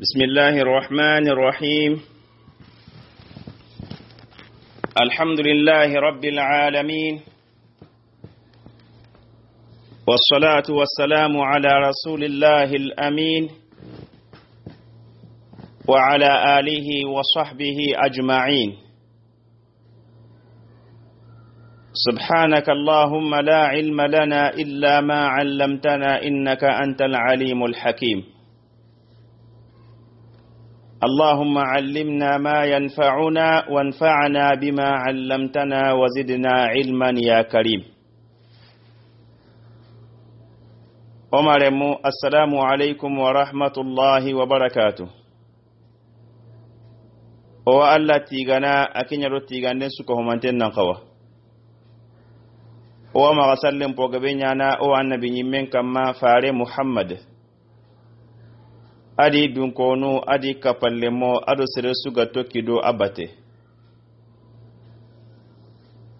بسم الله الرحمن الرحيم. الحمد لله رب العالمين، والصلاة والسلام على رسول الله الأمين وعلى آله وصحبه أجمعين. سبحانك اللهم لا علم لنا إلا ما علمتنا إنك أنت العليم الحكيم. اللهم علمنا ما ينفعنا وانفعنا بما علمتنا وزدنا علما يا كريم. ومعلم السلام عليكم ورحمة الله وبركاته. وألا تيغنا أكين يرو تيغان سكوه منتين نقوى وما غسلم بوغبينيانا النبي نمين كما فاري محمد adi dunkono adi kapallemo ado sere suga tokido abate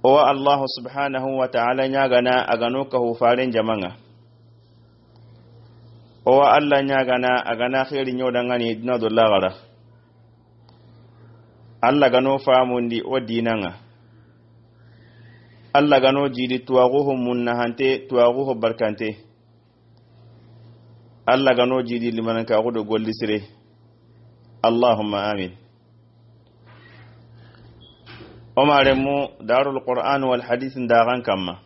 o Allah subhanahu wa ta'ala nyagana agano ka hu faren jamanga o Allah nyagana agana khairi nyoda ngani dina do lagara Allah gano famundi o dinanga Allah gano jidi tuwaguhum munnahante tuwaguhu barkante Allah gano jidi liman ka gudo golli sire. Allahumma amin. Omaremu darul Qur'an wal hadith ndagan kamma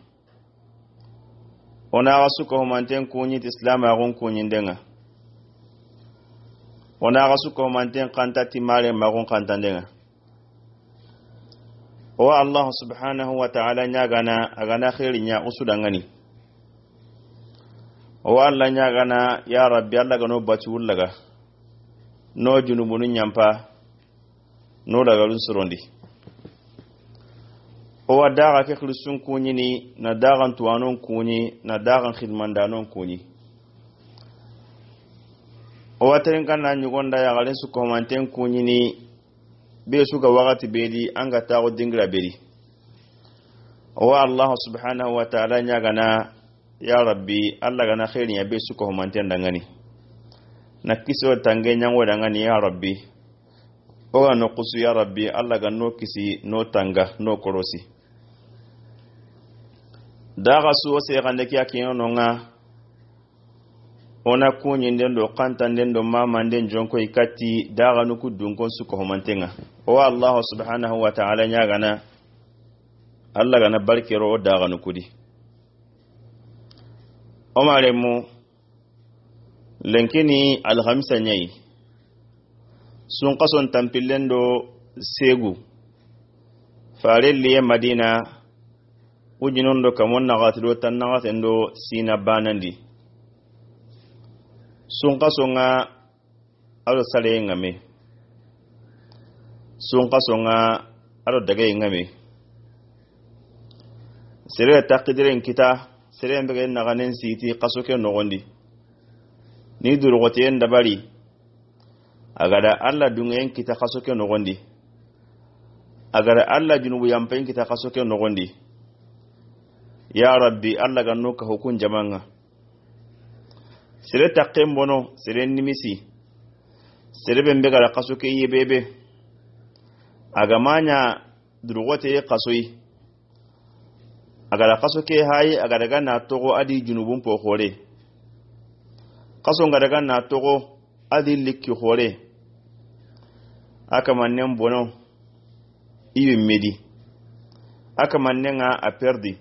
ona wasuko manten kunyi islam agun kunyi ndenga ona wasuko manten kanta timare magun kanta ndenga o Allah subhanahu wa ta'ala nyagana agana khairinya usudangani o Allah nyagana ya rabbi Allah gano bati wullaga no junubunu nyampa no daga lunsurondi o wadaga ke khlusun kunyi ni na dagan tuwanon kunyi na dagan khidmandanon kunyi o watarin kana nyugonda ya galen su komanten kunyi ni be su ga wakati bedi anga tawo dingra bedi o Allah subhanahu wa ta'ala nyagana ya rabbi Allah gana khairin ya be suko humanten dangani na kiso tange nyango dangani ya rabbi o no kusu ya rabbi Allah ga no kisi no tanga no korosi daga su o se gande kya kiyo no nga ona kunyi ndendo kanta ndendo mama nden jonko ikati daga nuku dunkon suko humantenga o Allah subhanahu wa ta'ala nya gana Allah gana barkero o daga nukudi omaremu lenkini alhamisa nyai sun kason tampilendo segu farelli madina ujinondo kamon nagatido tan nagatendo sina banandi sun kasonga ado sale ngame sun kasonga ado dage ngame sere taqidiren kita sere mbege naganen siti kasoke nogondi ni durugote en dabari agada alla dungen kita kasoke nogondi agada alla junubu yampen kita kasoke nogondi ya rabbi alla ganno ka hukun jamanga sere taqqem bono sere nimisi sere bembe gara kasoke yebebe agamanya durugote kasoi agara kaso ke hayi agara ganna togo adi junubun po khore kaso ngara ganna togo adi likki khore aka mannen bono iyo medi aka mannenga a perdi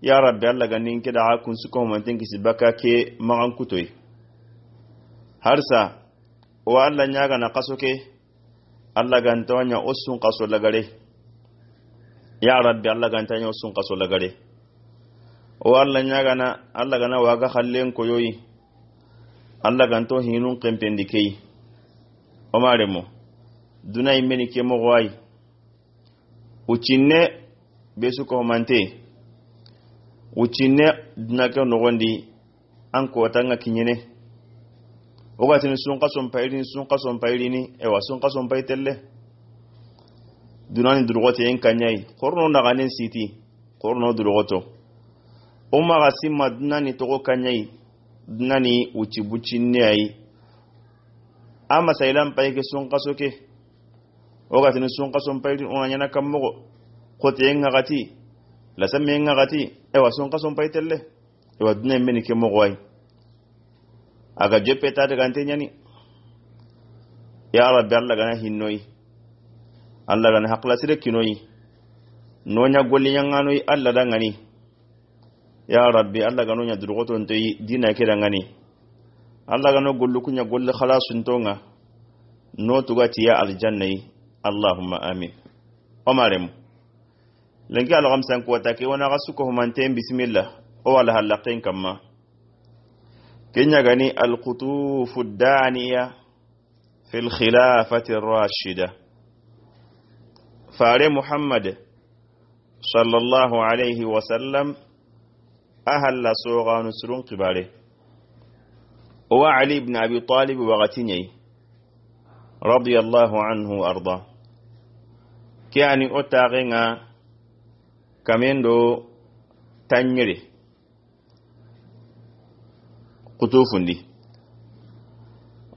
ya rabbi Allah ganin kida kun su ko mantin kisi baka ke magan kutoy harsa o Allah nyaga na kaso ke Allah gantonya osun kaso lagare ya rabbi Allah gantanya sun kaso lagare o Allah nyagana Allah gana waga khallen ko yoyi Allah ganto hinun kempendi kei o maremo dunay meni ke mo way ucinne besu ko mante ucinne dunaka no gondi an ko tanga kinyene o gatin sun kaso payrini e wa sun kaso paytelle dunani durugote en kanyai korno naganen siti korno durugoto o maga simma dunani togo kanyai dunani uci bucinne ai ama sailan pay ke sun qaso ke o ga tin sun qaso pay on nyana kammo ko te ngati la samme ngati e wa sun qaso pay telle e wa dunne men ke mo goy aga jeppe ta daga nyani ya rabbi Allah gana hinnoyi Allah gana haqla sire kinoyi nonya golli nyanganoyi Allah dangani ya rabbi Allah gano nya durgoto ntoyi dina ke dangani Allah gano gollu kunya golli khalasun tonga no tugati ya aljannayi Allahumma amin omarem lenki al ghamsan ko take wana gasuko humantem bismillah o wala halaqin kamma kenya gani al qutufu daniya في الخلافة الراشدة فاري محمد صلى الله عليه وسلم أهل صوغا نسرون قباله وعلي بن أبي طالب وغتني رضي الله عنه وأرضاه كان أتاغنا كمين دو تنيري قطوف دي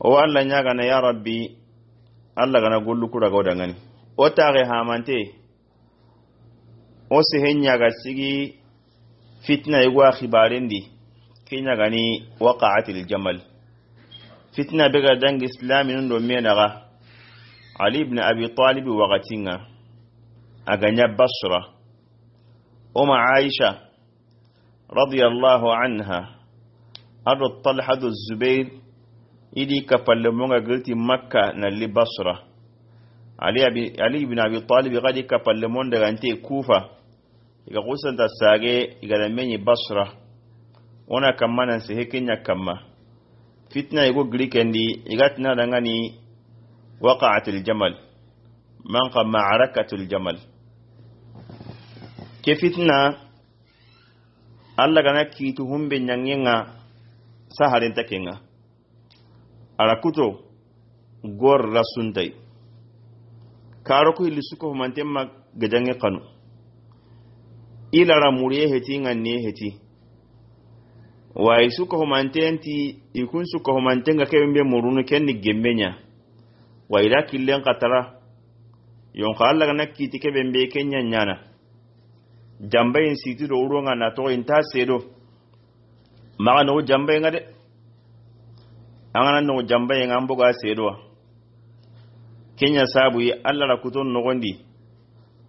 o Allah nya gana ya rabbi Allah gana gollu kura ga wadangani o tare hamante o se henya ga sigi fitna igwa khibarendi kinya gani waqa'atil jamal fitna bega dang islamin ndo menaga Ali ibn Abi Talib waqatinga aganya Basra uma Aisha radiyallahu anha adu Talha az-Zubair idi kapalle monga gilti Makka na li Basra Ali ibn Abi Talib gadi kapalle mon daga ante Kufa iga kusanta sage iga da menyi Basra ona kamana se hekenya kamma fitna igo glikendi iga tina dangani waqa'atul jamal man qa ma'arakatul jamal ke fitna Allah gana kitu humbe nyangenga saharin takenga arakuto gor rasuntai karo ko ilisuko humantemma gajange kanu ilara muriye heti nganne heti wa isuko humantenti ikun suko humantenga kembe murunu kenni gemmenya wa ila killen qatara yon khalla gana kiti ke bembe kenya nyana jambayin siti do uronga na to inta sedo maga no jambayin ngade angana no jambayin amboga sedo kenya sabu yi Allah ra kuton no gondi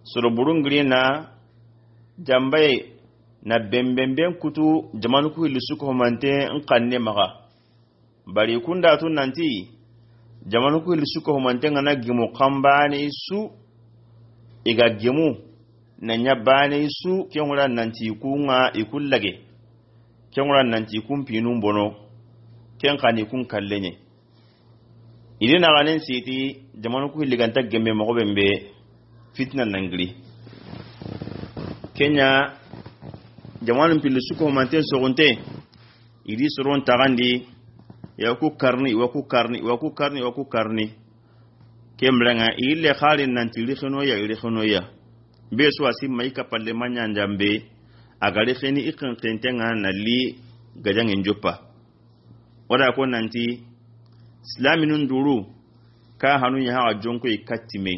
suru burungri na jambaye na bembemben kutu jamanu ku ilisuko mante nkanne maga bari kunda tun nanti jamanu ku ilisuko mante ngana gimu kambani su iga gimu na nyabani su kenwura nanti kunga ikullage kenwura nanti kumpinu bono kenkani kun kallenye idina ganen siti jamanu ku iliganta gemme mago bembe fitna nangri Kenya jamanu pilu suko manten sogonte idi soron tagandi ya ku karni kembranga ile khalin nanti rikhono ya be so asim mai kapalle manya njambe agare kheni ikan tentenga na li gajang enjopa wada ko nanti islaminun duru ka hanu ya hawa jonko ikatime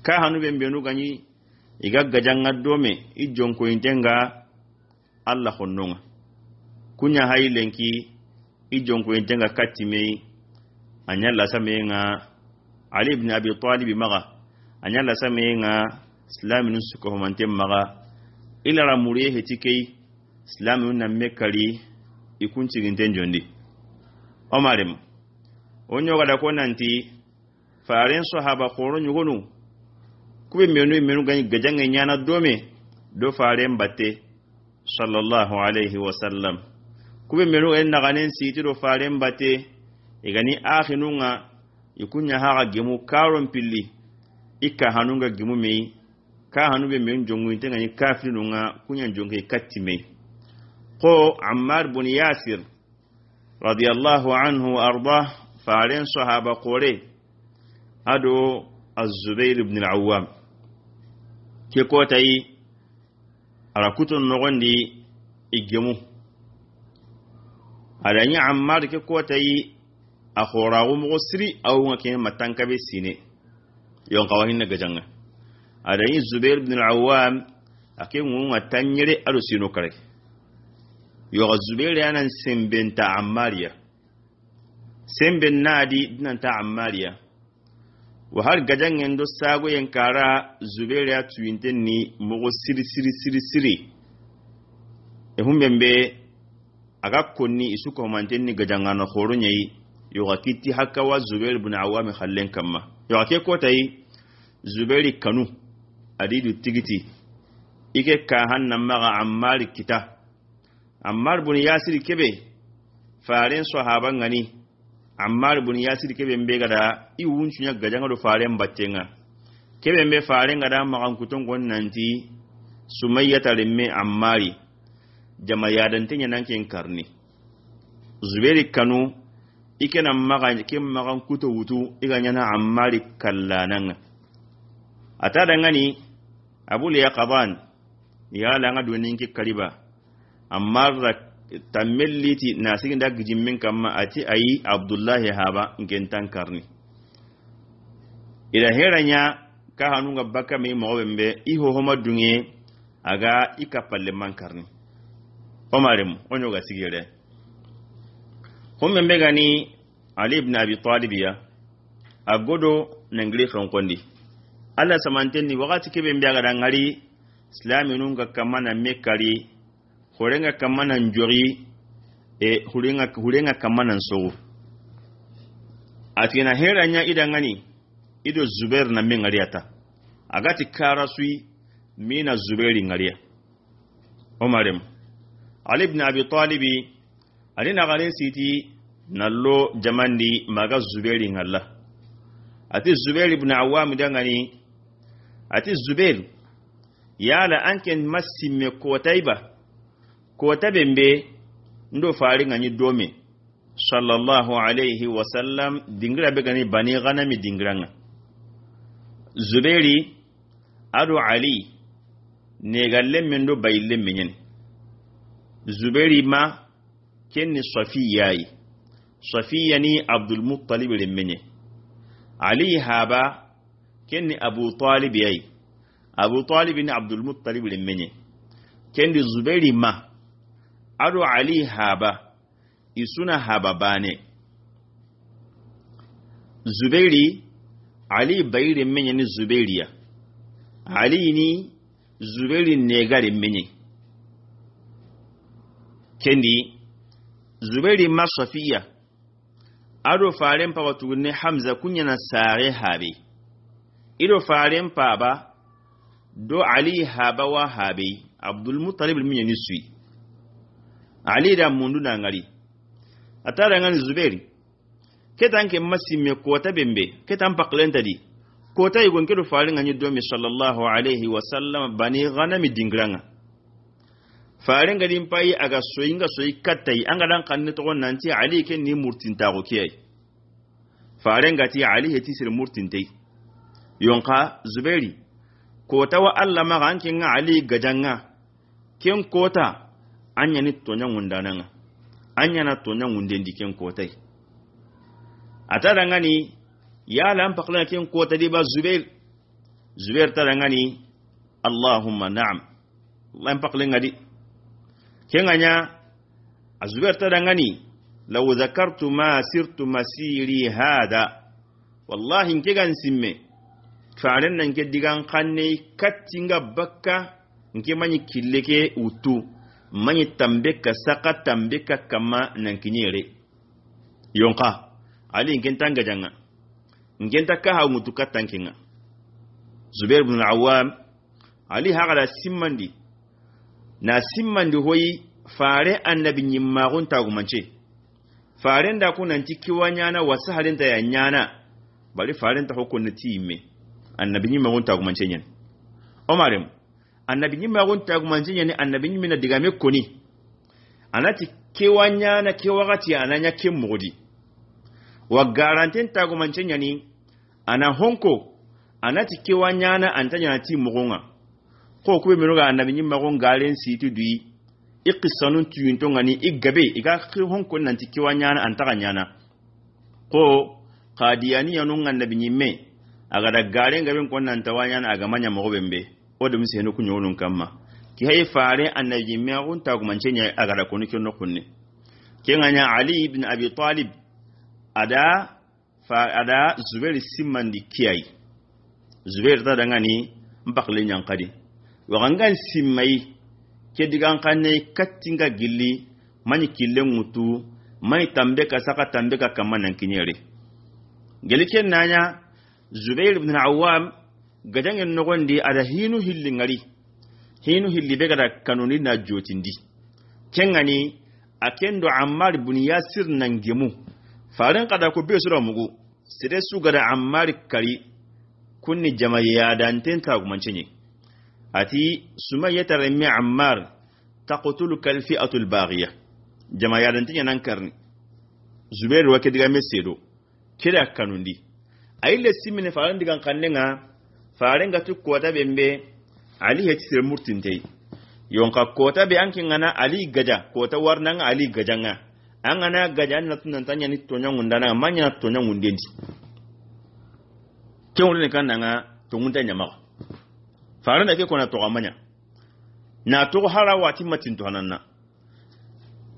ka hanu bembenu ganyi iga gajanga dome ijonko intenga Allah khonnonga kunya hailenki ijonko intenga katime anyalla samenga Ali ibn Abi Talib maga anyalla samenga islaminun suko mantem maga ila ramuriye hetike islaminun na mekali ikunci ginten jondi omarem onyo gada ko nanti faren sahaba khoro nyugonu kube menu gani gajange nyana dome do faren batte sallallahu alaihi wasallam kube menu en naganen siti do faren batte igani akhinunga ikunya haga gemu karon pilli ikka hanunga gemu mei ka hanube men jongu intenga ni kafirunga kunya jonge katime ko Ammar ibn Yasir radiyallahu anhu arda faren sahaba qore ado Az-Zubair ibn al-Awwam ke ko tayi arakutun nogondi igemu adanya Ammar ke ko tayi akhoragu mo siri awu ngake matanka be sine yon qawahin na gajanga adayi Zubair ibn al-Awwam ake ngunga tanyere ado sino kare yo Zubair yanan sembenta Ammariya semben nadi dinanta Ammariya wa har gajangen do sago yankara Zubair ya tuwintenni mo siri e humbembe aga konni isu ko mantenni gajangano khoro nyai yo gakiti hakka wa Zubair ibn Awwam khallen kamma yo ake ko tay Zubair kanu adidu tigiti ike ka hannan maga Ammar kita Ammar ibn Yasir kebe faren sahaban ngani Ammar ibn Yasir kebe mbega da iwunchunya gajangado faren battenga kebe mbe faren ngada magan kuton gonnanti Sumayyata lemme Ammari jama yadantenya nanken karni Zubair kanu ikena magan kuto wutu iganyana Ammari kallananga atada ngani Abu Yaqaban ya la ngadu ninki kariba Ammar tamelliti nasigin da gijimmin kamma ati ayi Abdullah haba ngentan karni ila heranya ka hanunga baka me mawembe iho homa dunge aga ikapalle man karni omarem onyo ga sigire homme gani Ali ibn Abi Talib ya agodo nangri konkondi Allah samantenni wakati kebe mbiaga da ngari islami nunga kamana mekari horenga kamana njori e hurenga kamana nsogu atina heranya idangani ido Zubair na mengariata agati karasui mina Zubairi ngaria omarem Ali ibn Abi Talib alina garen siti nallo jamandi maga Zubairi ngalla ati Zubair ibn Awwam dangani ati Zubair yala anken massimme ko tabembe ndo fari ngani dome sallallahu alaihi wasallam dingira be gani bani ghanami dingiranga Zubairi adu Ali ne galle mendo bayle menyen Zubairi ma kenni Safiya ni Abdul Muttalib menye Ali haba kenni Abu Talib yayi Abu Talib ni Abdul Muttalib menye kendi Zubairi ma adu Ali haba isuna haba bane Zubairi Ali bayri menye ni Zubairiya Ali ni Zubairi negare menye kendi Zubairi ma Safiya ado faren pa watu ne Hamza kunya na sare habe ido faren pa ba do Ali haba wa habe Abdul Muttalib menye ni sui Ali da mundu na ngari atara ngani Zubairi ketanke masime kota bembe ketan paklenta di kota yugon kedo faren ngani domi sallallahu alaihi wasallam bani ghanami dingranga faren gadin pai aga soyinga soyi kattai anga dan kanne to nanti Ali ken ni murtinta ko kiyai faren gati Ali heti sir murtintai yonka Zubairi kota wa Allah ma gankin Ali gajanga ken kota anya ni tonya ngundananga anya na tonya ngundendi ken kotai atarangani ya lam pakla ken kota di ba Zubair tarangani Allahumma na'am lam pakla ngadi kenganya Zubair tarangani law zakartu ma sirtu masiri hada wallahi nkegan simme faren nan ke digan kanne kattinga bakka nke manyi killeke utu manyi tambeka saka tambeka kama nan kinyere yonka Ali nkentanga janga nkentaka ha mutu katankinga Zubair ibn al-Awwam Ali hagala simmandi na simmandi hoyi fare annabi nyimma gon tagumanche faren da kunan tikiwanya na wasu halinta ya nyana bari faren ta hukun timme annabi nyimma gon tagumanche nyen omarem annabi nyimma gon tagumanche nyen annabi nyimma na digame koni anati kiwanya na kiwagati ananya kimodi wa garantin tagumanche nyani ana honko anati kiwanya na antanya na timugonga ko kube miroga annabi nyimma gon galen siti dui iqisanun tuyinto ngani igabe iga honko nanti kiwanya na antaka nyana ko qadiyaniya nun annabi nyimme aga da garen gaben konnan tawanya aga manya mo bembe o dum se no kunyo nun kamma ki hay fare annabi nyimme on ta kuma nya aga da konu kinno kunne kenganya ali ibn abi talib ada zubair simmandi kiyai zubair ta dangani mbakle nyankadi wagangan simmai ke digan kanne kattinga gilli mani kille mutu mai tambe ka saka tambe ka kamanan kinyere geliken nanya zubair ibn awam gadangen nogondi ada hinu hilli be gada kanuni na jotindi kengani akendo ammar ibn yasir nangemu faran kada ko be sura mugu sire su gada ammar kari kunni jamaiya danten ta gumancinye ati sumayya tarmi ammar taqtulu kal fi'atul baghiya jamaiya danten nan karni zubair wa ke diga mesedo kida kanundi ayile simine faran diga kannenga faran gatu kota bembe ali heti sir murtinte yonka kota be ankin ngana ali gaja kota warnanga ali gajanga angana gaja na tunan tanya ni tonya ngundana manya tonya ngundendi kewule kan nanga to ngunda nyama faran da ke kona to amanya na to harawati matin to hananna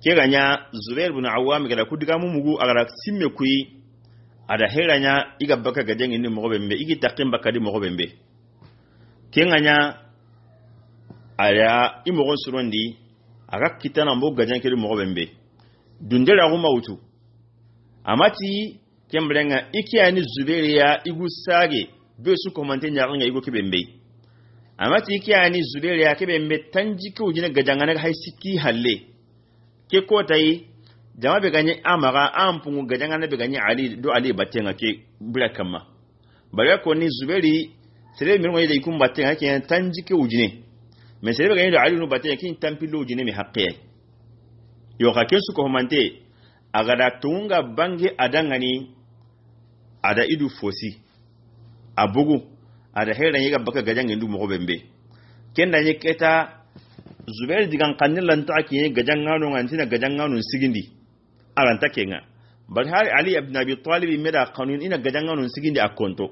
ke ganya zubair ibn awam gada kudiga mugu agara simme kuyi ada heranya iga baka gajen inni mo bembe igi takim baka di mo bembe ke ganya aya imo gon surondi aga kitana mbo gajen ke di mo bembe dundera go mawutu amati kembrenga ikiani zubair ya igu sage be su komante nyanga igu kibembe amati ikiani zubair ya kibembe tanji ko jina gajangana haisiki halle ke kotai jama be ganye amaga ampungu gajangana be ganye ali batenga ke brakama bare ko ni zuberi sere mi ngoyde ikum batenga ke tanji ke ujine me sere be ganye ali no batenga ke tampilo ujine mi haqqe yo ka kesu ko mante agada tunga bange adangani ada idu fosi abugu ada heran yiga baka gajangen du mo bembe kenda nyeketa zubair digan kannilan ta ke gajangano ngantina gajangano sigindi aranta kenga bar har ali ibn abi talib meda kanun ina gajangano sigindi akonto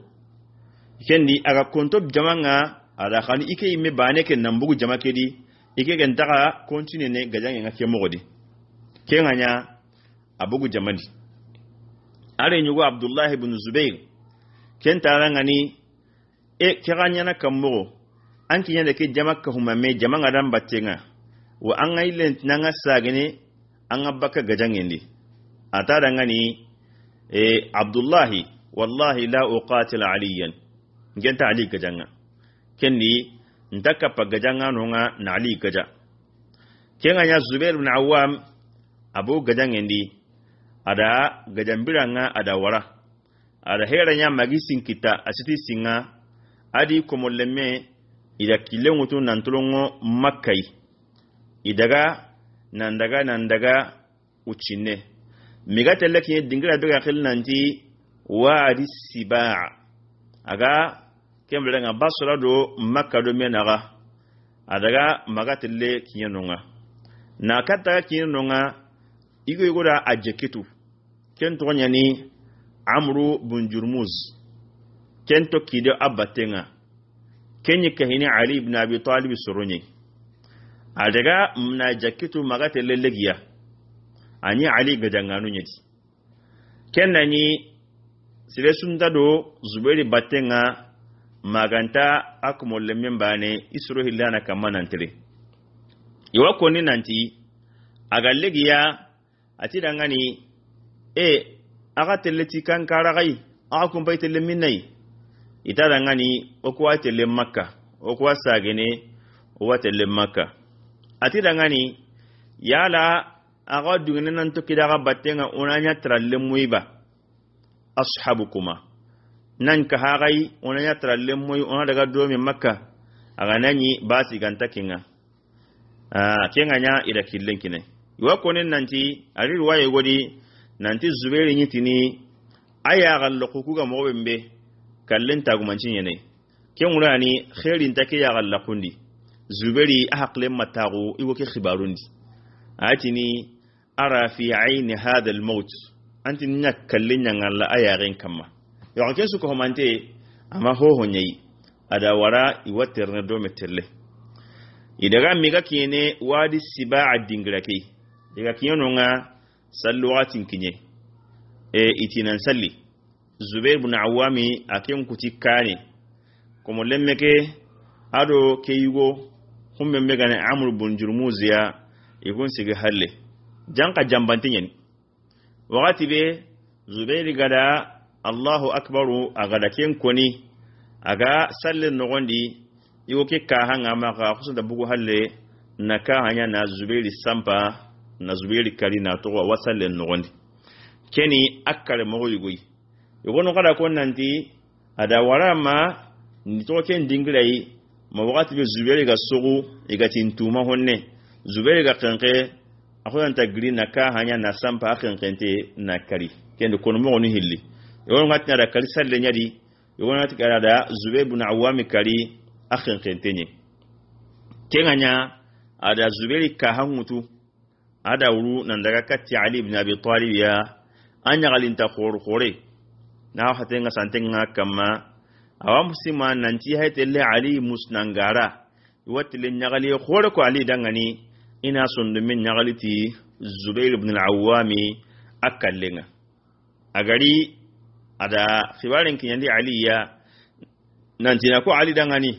kendi aga konto jamanga ada khani ike imme bane ken nambugu jamakedi ike gen taka continue ne gajangen ngake mogodi kenganya abugu jamandi are nyugo abdullah ibn zubair kenta ngani kiranya na kammo an kinya da ke jamaka humame jamanga dan battenga wa an ailen nanga sagene an abbaka gajangendi ata dangani abdullahi wallahi la uqatil aliyan genta ali gajanga kendi ndaka pa gajanga nonga na ali gaja kenga nya zubair ibn awam abu gajangendi ada gajambiranga ada wara ada heranya magisin kita asiti singa adi komolleme ida kile ngutu nantulongo makai idaga nandaga uchine migate laki dingira daga khilnanti wadi sibaa aga kembele nga basura do makka do menaga adaga magatelle kiyenonga na kata kiyenonga igo da ajekitu kento nyani amru bun jurmuz kento kido abatenga kenyi kahini ali ibn abi talib surunyi adaga mna jakitu magate lelegiya ani ali gajanganu nyeti kenani sire sundado zubairi batenga maganta akmolle membane isro hilana kamanantere iwako ni nanti aga legiya ati dangani aga teleti kan karagai aga kumpai tele minnai ita ngani okwa tele makka okwa sagene owa tele makka ati ngani yala aga dungene nan to kidaga battenga onanya tralle muiba ashabukuma nan ka hagai onanya tralle mui ona daga domi makka aga nanyi basi ganta kinga kenga nya ida killenkine iwako nen nanti ari ruwaye godi nanti zubairi nyitini aya gallo kuga mobembe kallen tagumancin yane ken wurani khairin take ya galla kundi zuberi ahqlem matagu iwo ke khibarundi atini ara fi ayn hada al-maut anti nya kallin ngalla ayaren kamma yo ke su ko mante ama ho honyai ada wara iwaterne do metelle idaga miga kine wadi siba'a dingrake daga kiyono nga salluwatin kinye itinan salli Zubair ibn Awami aken kuti kane komo lemmeke ado keyugo humbe megane Amr ibn Jurmuziya ikun sigi halle janka jambantinyen wakati be Zubair gada Allahu akbaru agada ken koni aga sallin nogondi iwo ke ka hanga maka kusa da bugu halle na ka hanya na Zubair sampa na Zubair kali na to wa sallin nogondi keni akkare mo yugui yogono kada ko nanti ada warama ni to ken dingirai ma wakati be Zubair ga sugu igatin tuma honne Zubair ga kanke akoyan ta green na ka hanya na sampa kankente na kari kende kono mo ni hilli yogono ngati da kali salle nyadi yogono ngati kada da Zubair ibn Awami kali kankente kenganya ada Zubair ka hangutu ada wuru nan daga katti Ali ibn Abi Talib ya anya galinta khore na hatenga santenga kama awam musima nanti haytelle Ali musnangara watile nyagali khore ko Ali dangani ina sondu min nyagaliti Zubair ibn al-Awwami akallenga agari ada khibaren kinyandi Ali ya nanti na ko Ali dangani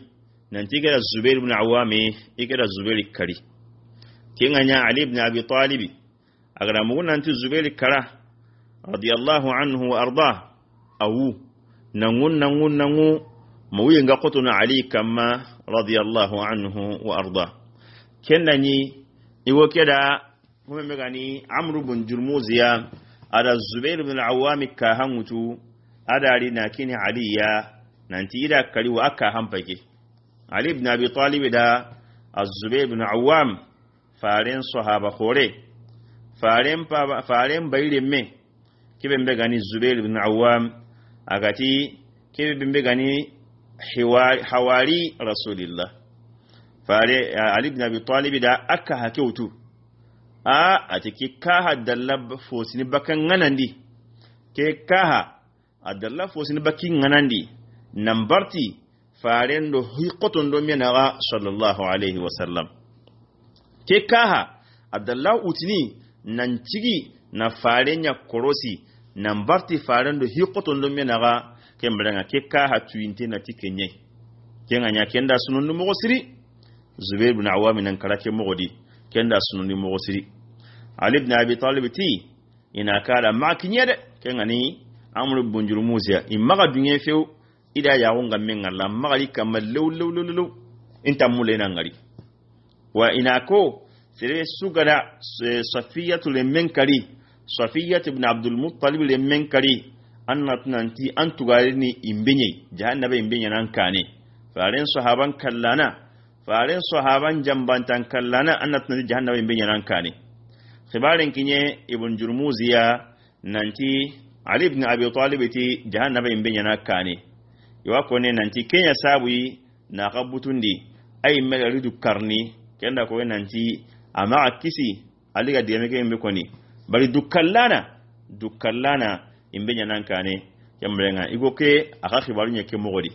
nanti ga Zubair ibn al-Awwami ikeda Zubair kari kenganya Ali ibn Abi Talib agara mugun nanti Zubair kara radiyallahu anhu wa arda awu nangu mawuye nga qotuna Ali kama radiyallahu anhu wa arda kendani iwo keda kuma megani Amr ibn Jurmuziya ada Zubair ibn al-Awwami ka hangutu ada ali nakini Ali ya nanti ida kali wa aka hampake Ali ibn Abi Talib da Az-Zubair ibn Awwam faren sahaba khore faren bayre me kibe mbegani Zubair ibn Awwam agati kibe mbegani hawari Rasulillah fare Ali ibn Abi Talib da aka hakeutu atiki kaha dallab fosini bakan nganandi ke kaha adalla fosini bakin nganandi nambarti faren do hiqoton do menaga sallallahu alaihi wasallam ke kaha adalla utini nan cigi na faren ya korosi nambarti faren do hiqoton do menaga kembranga ke kaha tuinte na tikenye kenganya kenda sununu mo siri Zubair ibn Awam nan karake mogodi kenda sununi mo siri Ali ibn Abi Talib ti ina kala makinyede kengani Amr ibn Jurmuziya imaga dunye few ida ya wonga men Allah magali kamal law inta mulena ngari wa ina ko sire sugada Safiyatul Menkari Safiyat ibn Abdul Muttalib le Menkari annat nanti antugarini imbenye jahannaba imbenya nan kane faren sahaban kallana faren sahaban jambantan kallana annat nanti jahannaba imbenya nan kane khibaren kinye ibn Jurmuziya nanti Ali ibn Abi Talib ti jahannaba imbenya nan kane yawa ko ne nanti kenya sabuyi na qabutundi ay melaridu karni kenda ko nanti ama akisi aliga demeke imbe koni bari dukallana imbenya nankane yamrenga igoke aka khibaru nyake mogodi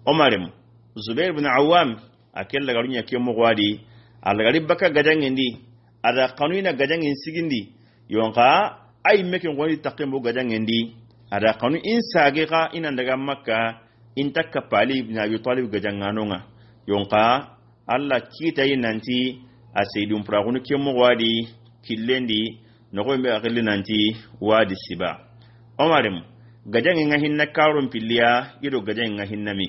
omarem Zubair ibn Awam akella garu nyake mogwadi algari baka gajangendi ada kanuna gajangin sigindi yonka ay meke ngoni takembo gajangendi ada kanu insageka ina daga makka intakka pali ibn Abi Talib gajanganonga yonka alla kita yinanti asaidum pragunu ke mogwadi killendi noko mbe akili nanti wadi siba omarem gajangi nga hinna karum pilliya ido gajangi nga hinna mi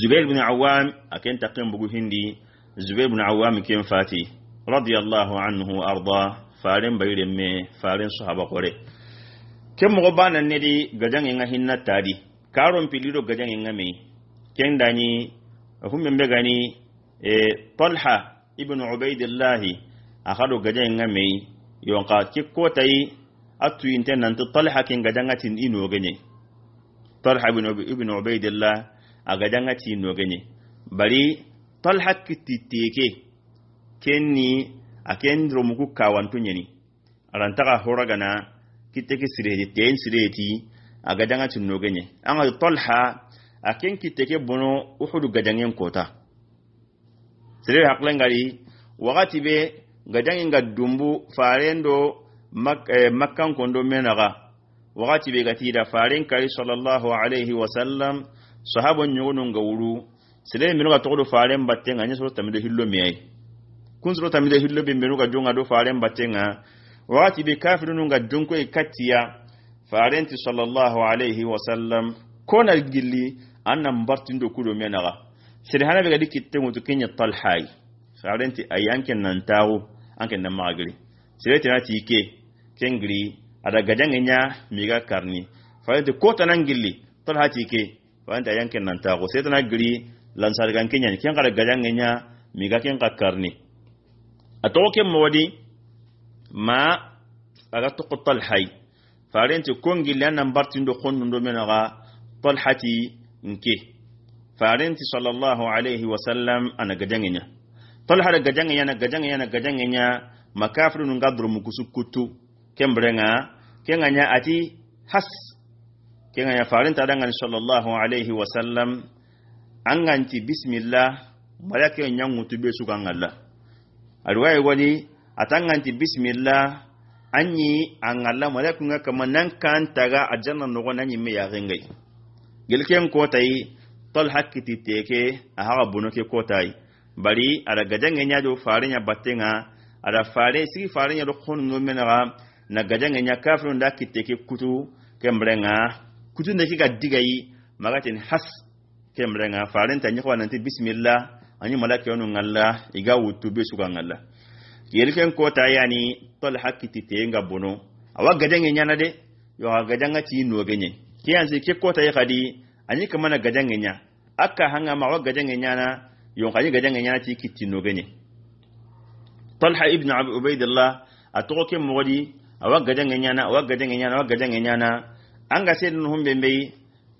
Zubair ibn Awam aken taqim bugu hindi Zubair ibn Awam ken fati radiyallahu anhu arda faren bayre me faren sahaba kore ken mo bana nedi gajangi nga hinna tadi karum pillido gajangi nga me ken dani humme mbe gani Talha ibn Ubaidillah akhado gajangi nga me yonka kikko tay atu intenant Talha ken gajangatin ino ganye Talha ibn Ubaidillah agajangati ino ganye bari Talha kititeke kenni aken romuku kawantu nyeni arantaka horagana kiteke sireti ten sireti aga danga tunno genye anga Talha aken kiteke bono Uhud gadangen kota sire haklen gari wakati be gadangen gadumbu farendo makkan kondo menaga wakati be gatida faren kari sallallahu alaihi wasallam sahabon nyuno ngawuru sire minu ga todo faren battenga nyi so tamido hillo miyai kun so tamido hillo be minu ga jonga do faren battenga wakati be kafirun ga jonko e katiya farenti sallallahu alaihi wasallam kona gilli annam bartindo kudo menaga sire hana be ga dikitte mutu kenya Talha farenti ayanken nan tawo anken nan magri sire tinati ke kengri ada gadangenya miga karni farenti kota nan gilli Talha ke farenti ayanken nan tawo sire tana gri lansar gan kenya ken kada gadangenya miga ken ka karni atoke modi ma aga to Talha farenti kongi lana bartindo konnundo menaga Talhati nke farenti sallallahu alaihi wasallam ana gadangenya Talha da gadangenya makafirun ngadru mukusukutu kembrenga kenganya ati has kenganya farenti adangan sallallahu alaihi wasallam anganti bismillah malaka nyangutu be sugangalla alwaye wani atanganti bismillah anyi angalla malakunga kamanan kan taga ajanna no gonanyi me ya gengai gelken kotai Talha kititeke aha bonoke kotai bari ada gadangenya do farenya battenga ada fare sigi farenya do khonu menara na gadangenya kafirun da kiteke kutu kembrenga kutu ndeki ga digai magatin has kembrenga farenta nyiko nanti bismillah anyi malaka yonu ngalla iga wutu be suka ngalla yelken kota yani Talha kititenga bono awa gadangenya na de yo gadanga ti no genye kiyanse ke kota ya kadi anyi kamana gadangenya akka hanga ma wa gadangenya na yon kani gadangenya ti kitino genye Talha ibn Ubaydillah atoke modi awa gadangenya na anga sai dun humbe mbei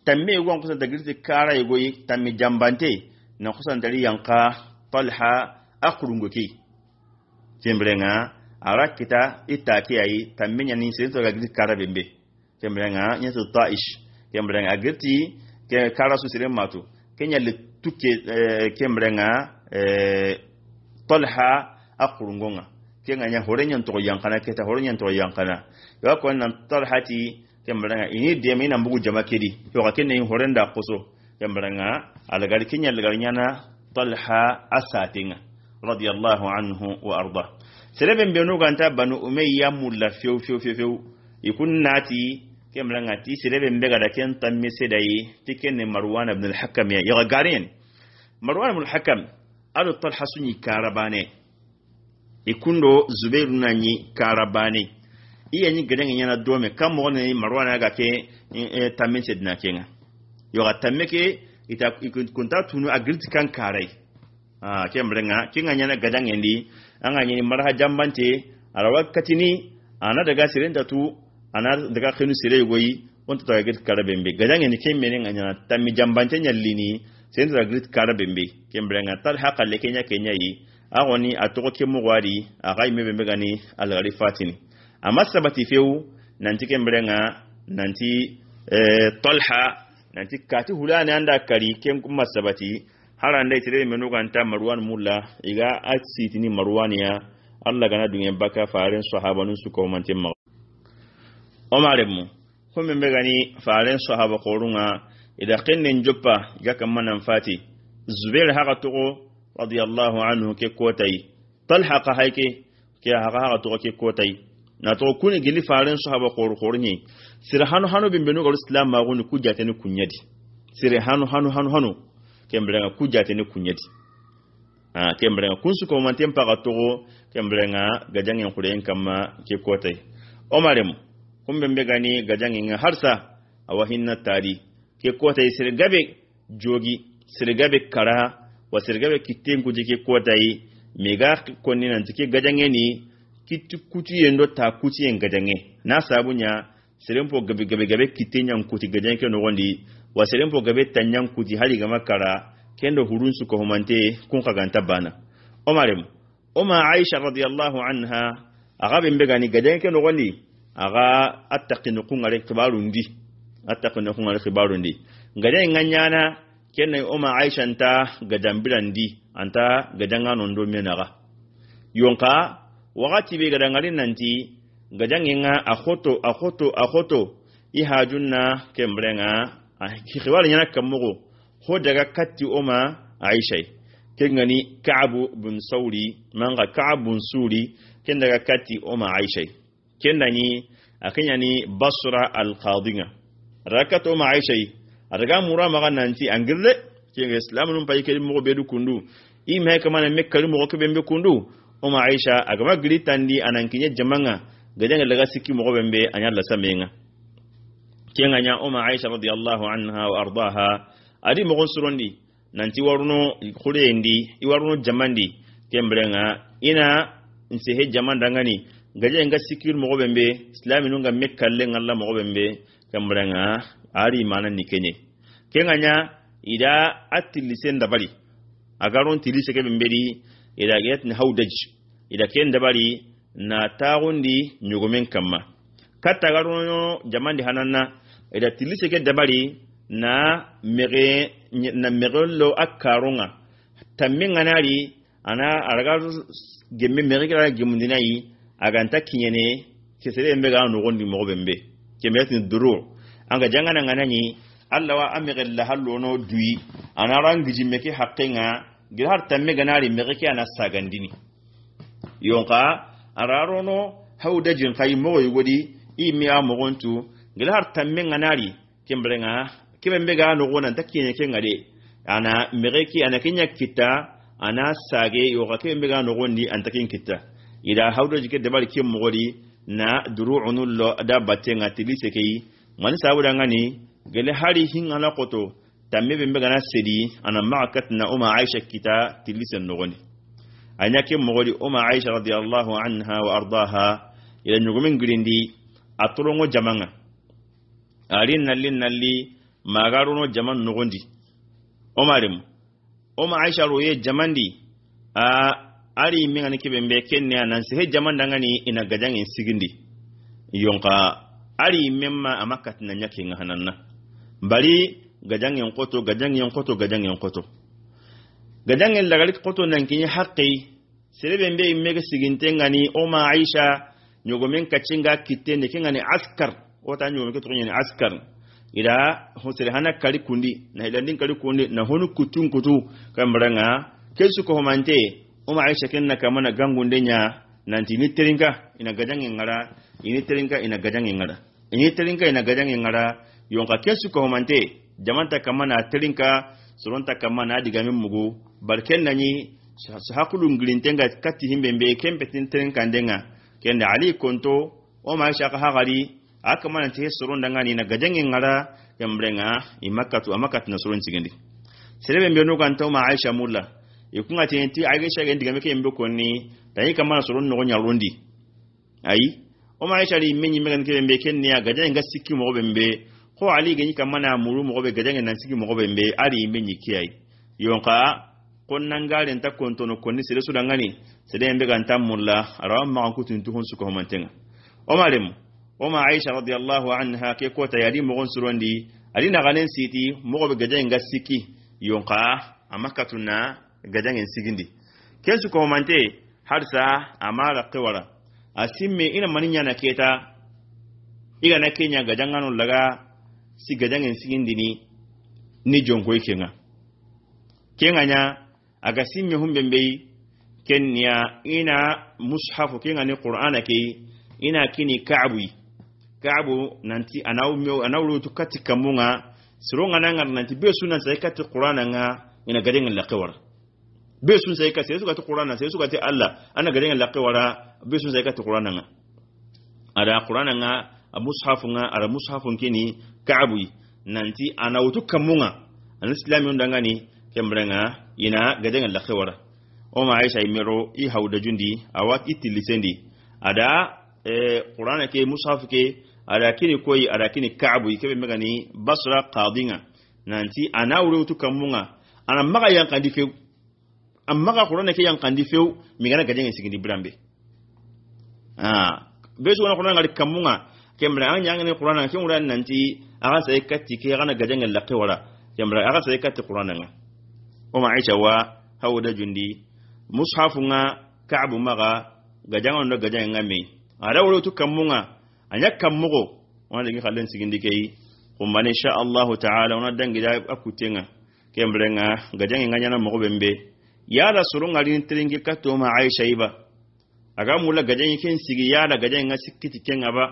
tamme gon kusa da girti kara yoyi tamme jambante na kusa dari yanka Talha akurungoki tembrenga arakita itaki ayi tamme nyani sai to ga girti kara bembe tembrenga nyeto Taish tembrenga girti ke kara su sire matu kenya le tuke kembrenga Talha akurungonga kenga nya horenya to yankana keta horenya to yankana yo ko nan Talhati kembrenga ini de mina mbugu jamakedi yo ka kenne horenda koso kembrenga alagari kenya alagarinyana Talha asatinga radiyallahu anhu wa arda sereben benu ganta banu umayya mulla fiu ikunati kembrenga ti sereben bega da ken tamme sedai tikenne Marwan ibn al-Hakam ya garin Marwan ibn al-Hakam adu Talha sunyi karabane ikundo Zubairu nanyi karabane iya nyi gadangen yana dome kan mo ne Marwan ga ke tamme sedna kenga yo ga tamme ke ita kunta tunu agirti kan karai kembrenga kinga nyana gadangen di anga nyi marha jambante ala wakatini ana daga sirenda tu ana daga khinu sire goyi onto ta git karabembe gadangen ni kemme ne nyana tammi jambante nyallini senda git karabembe kembrenga Talha kalle kenya yi agoni atoko kemu wari agai mebe gani algari fatini amma sabati feu nanti kembrenga nanti Talha nanti kati hulani anda kari kem kuma sabati harande tire menu ganta Marwan mulla iga atsitini Marwania Allah gana dunya baka faren sahabanun su ko mantin ma omaremu kuma mbe gani faren sahaba korunga ida qinnin joppa ga kamman fati Zubair haka to radiyallahu anhu ke kotai Talha ka haike ke haka to ke kotai na to kuni gili faren sahaba kornyi sir hanu bimbenu go islam ma gonu kujate ni kunyadi sir hanu kembrenga kujate ni kunyadi kembrenga kunsu ko mantem pa to kembrenga gajangen kuren kama ke kotai omarem kumbe mbegani gajangen harsa awahinna tari ke kotai sir gabe jogi sir gabe kara wa sir gabe kitengu jike kotai mega konni nan jike gajangen ni kutu yendo ta kuti yen gadange na sabunya serempo gabe kitenyan kuti gadange ke no wondi wa serempo gabe tanyan kuti hali ga makara kendo hurunsu ko humante kun kaganta bana Aisha radiyallahu anha agabe mbegani gadange ke no wondi aga attaqinu kungare khibarundi attaqinu kungare khibarundi ngade nganyana kenna Umma Aisha nta gadambirandi anta gadanga nondo menaga yonka wakati be gadangarin nanti gadangenga akhoto ihajunna kembrenga khiwala nyana kamugo ho daga katti Umma Aisha kengani Ka'ab bin Sauri manga Ka'ab bin Suri ken daga katti Umma Aisha kendani akanyani Basra al-Qadinga rakat Umma Aisha adaga mura maga nanti angirle kenga Islam num pay kelim mo bedu kundu ime kamana mekkali mo ko bembe kundu Umma Aisha agama gritandi anankinya jamanga gadanga daga sikki mo bembe anyalla samenga kenganya Umma Aisha radhiyallahu anha wa ardaha adi mo gonsurondi nanti waruno khurendi iwaruno jamandi kembrenga ina nsehe jamanda ngani gaje nga sikir mo bembe Islami nunga mekkalle ngalla mo bembe kembrenga ari mana nikenye kenganya ida atilisen dabali agaron tilise ke bembedi ida get ni hawdaj ida ken dabali na tagundi nyugomen kamma katta garono jamandi hananna ida tilise ke dabali na merelo akaronga taminga nari ana araga gemme merikara gemundinai aganta kinyene kesere mbega no gondi mo bembe kemetin duru anga jangana nganani Allah wa amigalla hallo no dui ana rangi meke haqqinga gir har tamme ganari meke ana sagandini yonka ararono hawdajin kay mo yugodi imiya mo gontu gir har tamme nganari kembrenga kibembe ga no gona takiye kengade ana meke ana kenya kita ana sage yoga kibembe ga no gondi antakin kita ida hawdaji ke debal kim mo godi na duru'unul da batenga tilise kay man sabuda ngani gele hari hingala koto tamme bembe gana sedi ana ma'akat na Umma Aisha kita tilisen nogoni anyake mogodi Umma Aisha radhiyallahu anha wa ardaha ila nyugumin grindi atulongo jamanga alin nalli magaruno jaman nogondi Umarim Umma Aisha roye jamandi ari mingani kibembe kenne anan se jaman dangani ina gajangen sigindi yonka ari memma amakat na nyake ngahananna bari gajangen koto gajangen lagalit koto nankinyi haqqi serebembe immega sigintengani Umma Aisha nyogomen kachinga kitende kengani askar ota nyogomen ketonyeni askar ida hosere hana kali kundi na hilandin kali kundi na honu kutu kambranga kesu ko homante Umma Aisha kenna kamana gangundenya nanti ni terinka ina gajangen ngara ini terinka ina gajangen ngara ini terinka ina gajangen ngara yonka kesu ko homante jamanta kamana terinka suronta kamana digamin mugu barken nani sahakulu ngilintenga kati himbembe kempetin terinka ndenga kenda ali konto Umma Aisha ka hagari akamana te suronda ngani na gajangen ngara yambrenga imakatu amakat na suron sigindi serebe mbeno kanta Umma Aisha mulla ikunga tenti Aisha gendi gameke mboko ni tayi kamana suron no nyarundi ayi Umma Aisha li menyi megan kembe kenni ya gajangen gasiki mo bembe ko ali gani kamana muru mo be gajangen nan sigi mo bembe ari menyi kiyai yonka konnan garen ta kontono konni sere su dangani sede mbe ganta mulla arawam ma kutun tuhun su ko mantenga Umma Aisha radhiyallahu anha ke kota yadi mo gon surondi ali na ganen siti mo be gajangen gasiki yonka amakatuna gajangen sigindi kensu ko mante harsa amara qawara asimme ina maninya na keta iga na kenya gajangano laga si gajangen sigindi ni jongo ikenga kenganya aga simme humbembe kenya ina mushafu kenga ni qur'ana ke ina kini ka'bu nanti anawru tukati kamunga sironga nanga nanti be sunan sai kati qur'ana nga ina gajangen laqawara be sun sai kati suka ta qur'ana sai suka ta Allah ana gajangen laqawara be sun sai kati qur'ana nga ada qur'ana nga mushafu nga ara mushafun kini ka'bu nanti anawtu kamunga al-islami undangani kembrenga ina gajangen laqawara Umma Aisha imero I hawda jundi awat itilisendi ada qur'ana ke mushaf ke ada kini koyi ada kini ka'bu ke megani Basra qadinga nanti anawtu kamunga ana maga yang kandifeu amma ka qur'ana ke yang kandifeu migana gajangen sigindi brambe besu na qur'an ngal kamunga kemra anya ngani qur'an ke muran nanti aga sai katti ke gana gajangal laqi wala kemra aga sai katti qur'an nga o ma aisha wa hawda jundi mushafunga ka'bu maga gajangal no gajanga me ada wolo to kamunga anya kamugo wanda ngi khalen sigindi kay kuma insha Allah ta'ala wana dangi da akutenga kemra nga gajanga nganya na mo bembe ya rasulun ngalin tiringi katto ma aisha iba aga mula gajan ken sigi yala gajan nga sikiti ken aba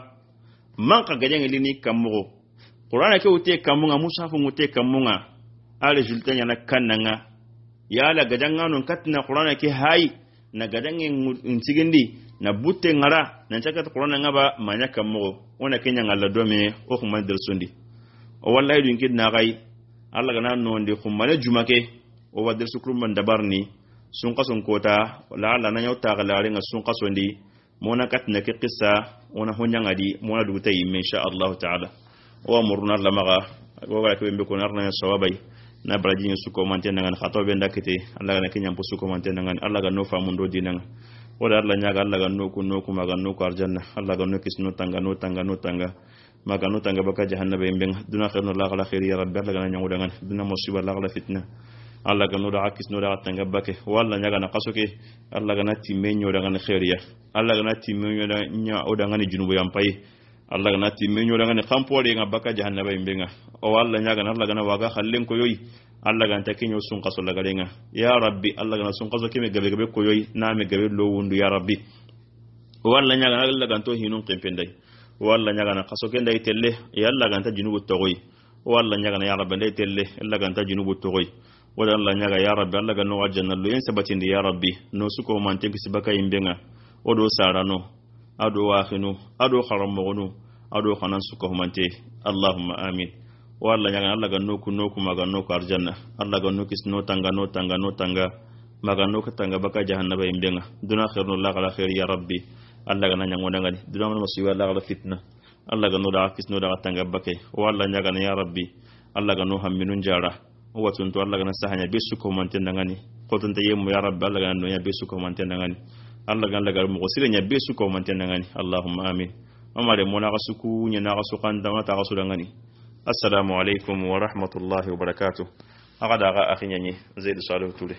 man ka gajan lini kamugo qur'ana ke ute kamunga musafu ute kamunga ale julta yana kannanga yala gajan ngano katna qur'ana ke hay na gajan en sigindi na butte ngara na chaka qur'ana ngaba manya kamugo wona kenya ngalla dome o kuma dersundi o wallahi dun kidna gai alla gana no ndi khumale jumake o wadir sukrum man dabarni sun kason kota la na yauta galare nga sun kaso ndi mona katna ke qissa wona honyanga di mona du tay insha Allah ta'ala wa muruna lamaga go ga ke be ko narna sawabai na braji su ko mantena ngan khato be ndakete Allah ga kinyam pu su ko mantena ngan Allah ga no famundo dinanga wala Allah nyaga Allah ga no ku maga no ko arjanna Allah ga no kisno tanga maga no tanga baka jahannaba imben duna khairna la khair ya rabbi Allah ga nyangu dangan duna musiba la fitna Allah ga noda akis noda tanga bake walla nyaga na kasoke Allah ga nati menyo daga na khairiya Allah ga nati menyo da nya oda ngani junubu yampai Allah ga nati menyo daga na kampore nga baka jahannaba imbenga o walla nyaga na Allah ga na waga khallen ko yoyi Allah ga ntakinyo sun kaso laga lenga ya rabbi Allah ga na sun kaso kime gabe ko yoyi na me gabe lo wundu ya rabbi walla nyaga na Allah ga to hinun kempendai walla nyaga na kaso kenda itelle ya Allah ga nta junubu togoyi walla nyaga na ya rabbi ndai telle Allah ga nta junubu togoyi wala Allah nyaga ya rabbi Allah ga no aljanna lo yen sabatindi ya rabbi no suko mante kisibaka imbenga odo sarano ado wakhinu ado kharamogonu ado khanan suko mante Allahumma amin wala nyaga Allah ga no ku maga no ko aljanna Allah ga no kis no tanga maga no tanga baka jahannaba imbenga duna khairun la khala khair ya rabbi Allah ga nyango ngani duna no siwa la khala fitna Allah ga no da kis no da tanga bake wala nyaga ya rabbi Allah ga no hamminun jara watun to Allah gana sahanya besu ko manten ngani ko ton tayemu ya rabbi Allah gana no ya besu ko manten ngani Allah gana lagar mo sire nya besu ko manten ngani Allahumma amin amare mo na kasuku nya na kasukan da mata kasu ngani assalamu alaikum wa rahmatullahi wa barakatuh agada ga akhinya ni zaid salih tule